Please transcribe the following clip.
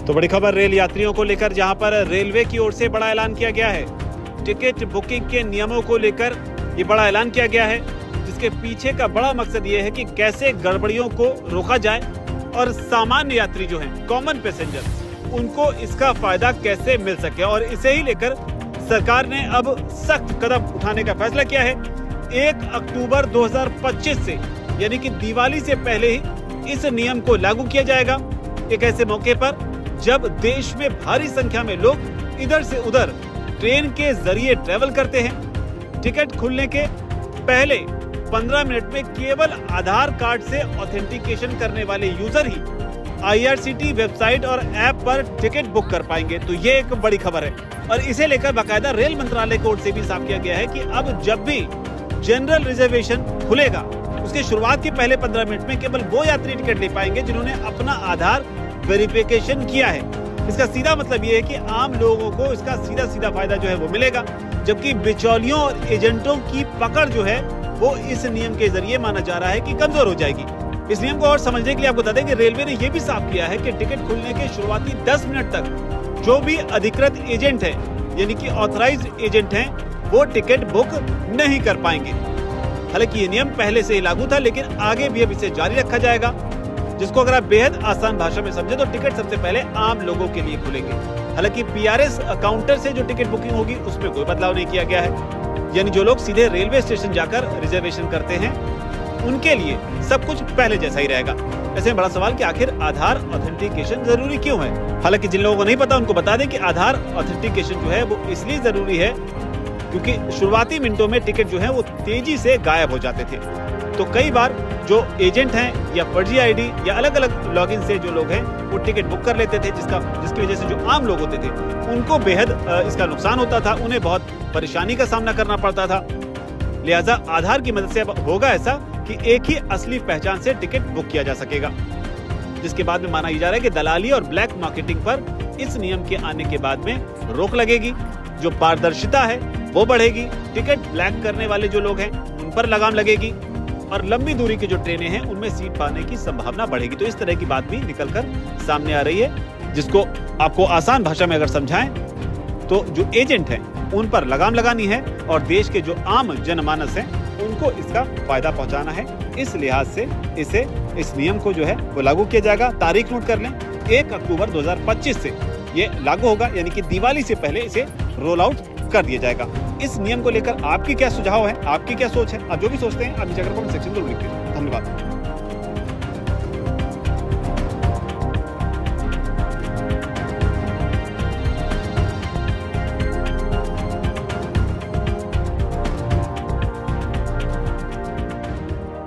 तो बड़ी खबर रेल यात्रियों को लेकर, जहां पर रेलवे की ओर से बड़ा ऐलान किया गया है। टिकट बुकिंग के नियमों को लेकर ये बड़ा ऐलान किया गया है, जिसके पीछे का बड़ा मकसद ये है कि कैसे गड़बड़ियों को रोका जाए और सामान्य यात्री जो हैं, कॉमन पैसेंजर, उनको इसका फायदा कैसे मिल सके। और इसे ही लेकर सरकार ने अब सख्त कदम उठाने का फैसला किया है। 1 अक्टूबर 2025 से, यानी कि दिवाली से पहले ही इस नियम को लागू किया जाएगा। एक ऐसे मौके पर जब देश में भारी संख्या में लोग इधर से उधर ट्रेन के जरिए ट्रेवल करते हैं। टिकट खुलने के पहले 15 मिनट में केवल आधार कार्ड से ऑथेंटिकेशन करने वाले यूजर ही IRCTC वेबसाइट और ऐप पर टिकट बुक कर पाएंगे। तो ये एक बड़ी खबर है और इसे लेकर बाकायदा रेल मंत्रालय की ओर से भी साफ किया गया है कि अब जब भी जनरल रिजर्वेशन खुलेगा, उसके शुरुआत के पहले 15 मिनट में केवल वो यात्री टिकट ले पाएंगे जिन्होंने अपना आधार वेरिफिकेशन किया है। इसका सीधा मतलब ये है कि आम लोगों को इसका सीधा फायदा जो है वो मिलेगा, जबकि बिचौलियों और एजेंटों की पकड़ जो है वो इस नियम के जरिए माना जा रहा है कि कमजोर हो जाएगी। इस नियम को और समझने के लिए आपको बता दें कि रेलवे ने यह भी साफ किया है कि टिकट खुलने के शुरुआती 10 मिनट तक जो भी अधिकृत एजेंट है, यानी कि ऑथराइज्ड एजेंट हैं, वो टिकट बुक नहीं कर पाएंगे। हालांकि ये नियम पहले से ही लागू था, लेकिन आगे भी अब इसे जारी रखा जाएगा, जिसको अगर आप बेहद आसान भाषा में समझे तो टिकट सबसे पहले आम लोगों के लिए खुलेंगे। हालांकि PRS काउंटर से जो टिकट बुकिंग होगी उसमें कोई बदलाव नहीं किया गया है, यानी जो लोग सीधे रेलवे स्टेशन जाकर रिजर्वेशन करते हैं उनके लिए सब कुछ पहले जैसा ही रहेगा। ऐसे में बड़ा सवाल कि आखिर आधार ऑथेंटिकेशन जरूरी क्यों है। हालांकि जिन लोगों को नहीं पता उनको बता दें कि आधार ऑथेंटिकेशन जो है वो इसलिए जरूरी है क्योंकि शुरुआती मिनटों में टिकट जो है वो तेजी से गायब हो जाते थे। तो कई बार जो एजेंट हैं या फर्जी ID या अलग अलग लॉगिन से जो लोग हैं वो टिकट बुक कर लेते थे, जिसकी वजह से जो आम लोग होते थे उनको बेहद इसका नुकसान होता था, उन्हें बहुत परेशानी का सामना करना पड़ता था। लिहाजा आधार की मदद से अब होगा ऐसा कि एक ही असली पहचान से टिकट बुक किया जा सकेगा, जिसके बाद में माना जा रहा है कि दलाली और ब्लैक मार्केटिंग पर इस नियम के आने के बाद में रोक लगेगी, जो पारदर्शिता है वो बढ़ेगी, टिकट ब्लैक करने वाले जो लोग हैं उन पर लगाम लगेगी और लंबी दूरी की जो ट्रेनें हैं उनमें सीट पाने की संभावना बढ़ेगी। तो इस तरह की बात भी निकलकर सामने आ रही है, जिसको आपको आसान भाषा में अगर समझाएं तो जो एजेंट हैं उन पर लगाम लगानी है और देश के जो आम जनमानस हैं उनको इसका फायदा पहुंचाना है। इस लिहाज से इस नियम को जो है वो लागू किया जाएगा। तारीख नोट कर लें, 1 अक्टूबर 2025 से ये लागू होगा, यानी कि दिवाली से पहले इसे रोल आउट कर दिया जाएगा। इस नियम को लेकर आपकी क्या सुझाव है, आपकी क्या सोच है? आप जो भी सोचते हैं आप नीचे कमेंट सेक्शन में लिख दीजिए। धन्यवाद।